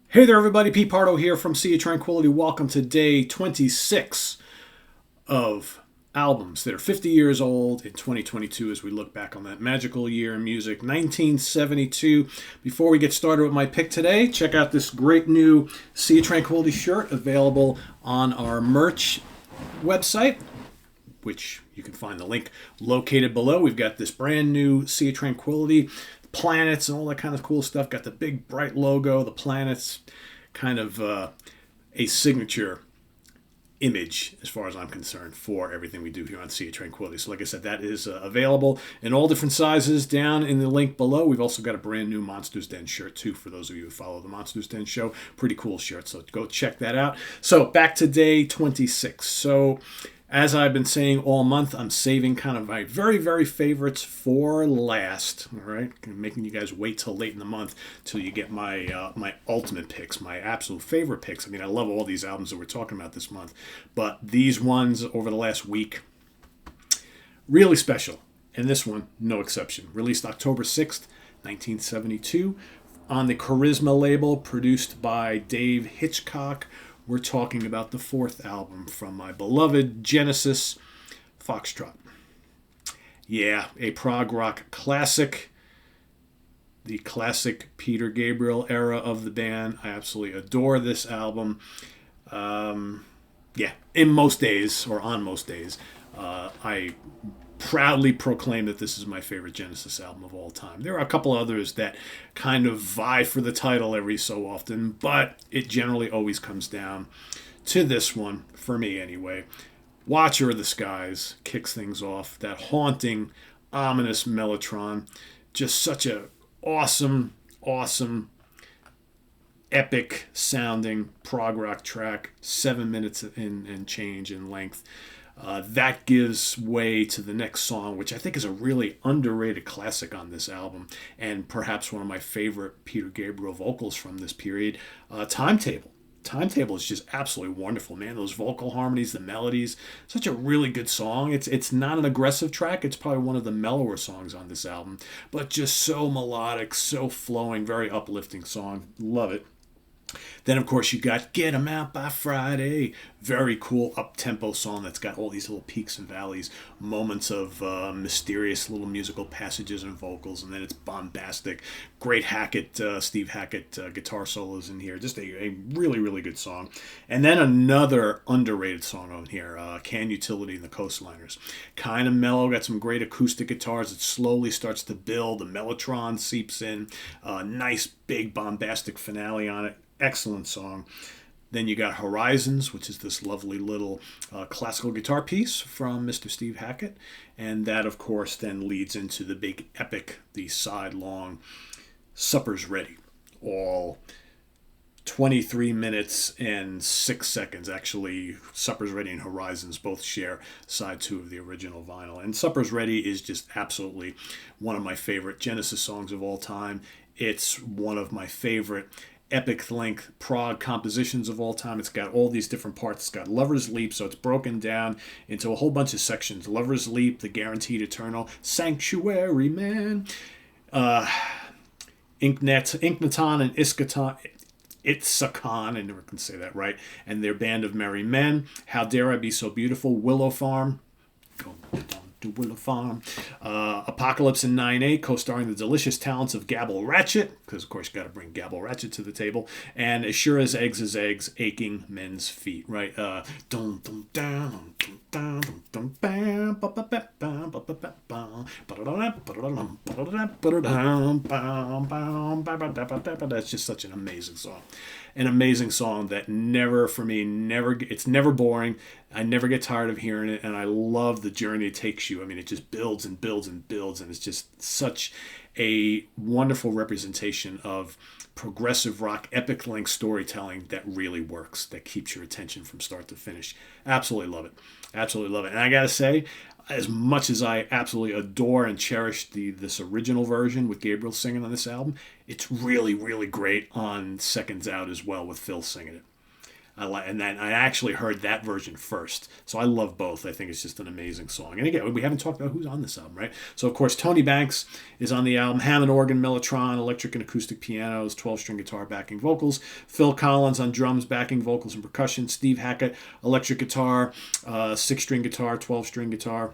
Hey there, everybody. Pete Pardo here from Sea of Tranquility. Welcome to day 26 of albums that are 50 years old in 2022 as we look back on that magical year in music, 1972. Before we get started with my pick today, check out this great new Sea of Tranquility shirt available on our merch website, which you can find the link located below. We've got this brand new Sea of Tranquility, planets and all that kind of cool stuff. Got the big bright logo, the planets, kind of a signature image as far as I'm concerned for everything we do here on Sea of Tranquility. So like I said, that is available in all different sizes down in the link below. We've also got a brand new Monsters Den shirt too for those of you who follow the Monsters Den show. Pretty cool shirt, so go check that out. So back to day 26. So as I've been saying all month, I'm saving kind of my very, very favorites for last. All right, making you guys wait till late in the month till you get my ultimate picks, my absolute favorite picks. I mean, I love all these albums that we're talking about this month, but these ones over the last week, really special. And this one, no exception. Released October 6th, 1972, on the Charisma label, produced by Dave Hitchcock. We're talking about the fourth album from my beloved Genesis, Foxtrot. Yeah, a prog rock classic, the classic Peter Gabriel era of the band. I absolutely adore this album. Yeah, in most days, or on most days, I proudly proclaim that this is my favorite Genesis album of all time. There are a couple others that kind of vie for the title every so often, but it generally always comes down to this one, for me anyway. Watcher of the Skies kicks things off. That haunting, ominous mellotron. Just such a awesome, awesome, epic sounding prog rock track. 7 minutes and change in length. That gives way to the next song, which I think is a really underrated classic on this album, and perhaps one of my favorite Peter Gabriel vocals from this period, Timetable. Timetable is just absolutely wonderful, man. Those vocal harmonies, the melodies, such a really good song. It's not an aggressive track. It's probably one of the mellower songs on this album, but just so melodic, so flowing, very uplifting song. Love it. Then, of course, you got Get 'Em Out by Friday. Very cool up-tempo song that's got all these little peaks and valleys, moments of mysterious little musical passages and vocals, and then it's bombastic. Great Hackett, Steve Hackett guitar solos in here. Just a really, really good song. And then another underrated song on here, Can Utility and the Coastliners. Kind of mellow, got some great acoustic guitars. It slowly starts to build. The mellotron seeps in. Nice, big, bombastic finale on it. Excellent song. Then you got Horizons, which is this lovely little classical guitar piece from Mr. Steve Hackett. And that, of course, then leads into the big epic, the side-long Supper's Ready. All 23 minutes and 6 seconds. Actually, Supper's Ready and Horizons both share side two of the original vinyl. And Supper's Ready is just absolutely one of my favorite Genesis songs of all time. It's one of my favorite epic length prog compositions of all time. It's got all these different parts. It's got Lover's Leap, so it's broken down into a whole bunch of sections. Lover's Leap, The Guaranteed Eternal, Sanctuary Man, Inknaton and Itzakan, I never can say that right, and their Band of Merry Men, How Dare I Be So Beautiful, Willow Farm, go down to Willow Farm, Apocalypse in 9/8, co-starring the delicious talents of Gabble Ratchet, because of course you got to bring Gabble Ratchet to the table, and As Sure as Eggs is Eggs, Aching Men's Feet, right? Dun dun down, dun dun dun bam, ba ba ba bam, ba ba ba bam, ba da da ba da da ba da da ba da da bam bam ba ba da ba da ba. That's just such an amazing song. An amazing song that never, for me, it's never boring. I never get tired of hearing it, and I love the journey it takes you. I mean, it just builds and builds and builds, and it's just such a wonderful representation of progressive rock, epic length storytelling that really works, that keeps your attention from start to finish. Absolutely love it. Absolutely love it. And I gotta say, as much as I absolutely adore and cherish this original version with Gabriel singing on this album, it's really, really great on Seconds Out as well with Phil singing it. And then I actually heard that version first, so I love both. I think it's just an amazing song. And again, we haven't talked about who's on this album, right? So of course, Tony Banks is on the album. Hammond organ, mellotron, electric and acoustic pianos, 12-string guitar, backing vocals. Phil Collins on drums, backing vocals and percussion. Steve Hackett, electric guitar, 6-string guitar, 12-string guitar.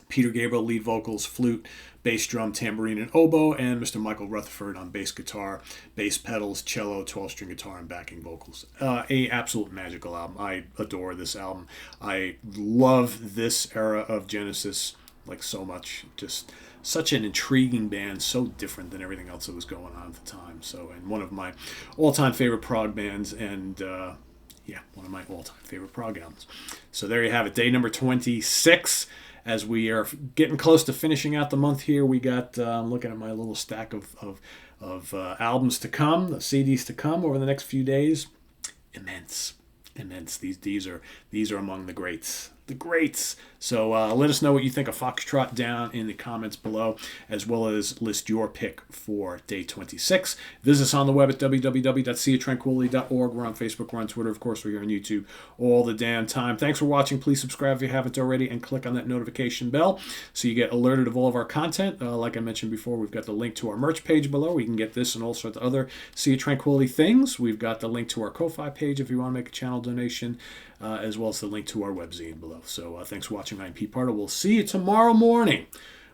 Peter Gabriel, lead vocals, flute, bass drum, tambourine, and oboe, and Mr. Michael Rutherford on bass guitar, bass pedals, cello, 12-string guitar, and backing vocals. A absolute magical album. I adore this album. I love this era of Genesis like so much. Just such an intriguing band, so different than everything else that was going on at the time. So, and one of my all-time favorite prog bands, and one of my all-time favorite prog albums. So there you have it, day number 26. As we are getting close to finishing out the month here, we got, I'm looking at my little stack of albums to come, CDs to come over the next few days. Immense. These are among the greats. The greats. So let us know what you think of Foxtrot down in the comments below, as well as list your pick for day 26. Visit us on the web at www.seatranquility.org. We're on Facebook, we're on Twitter, of course, we're here on YouTube all the damn time. Thanks for watching. Please subscribe if you haven't already, and click on that notification bell so you get alerted of all of our content. Like I mentioned before, we've got the link to our merch page below where you can get this and all sorts of other Sea of Tranquility things. We've got the link to our Ko-Fi page if you want to make a channel donation, as well as the link to our webzine below. So thanks for watching. I'm Pete Pardo. We'll see you tomorrow morning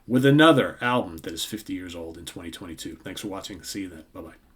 with another album that is 50 years old in 2022. Thanks for watching. See you then. Bye-bye.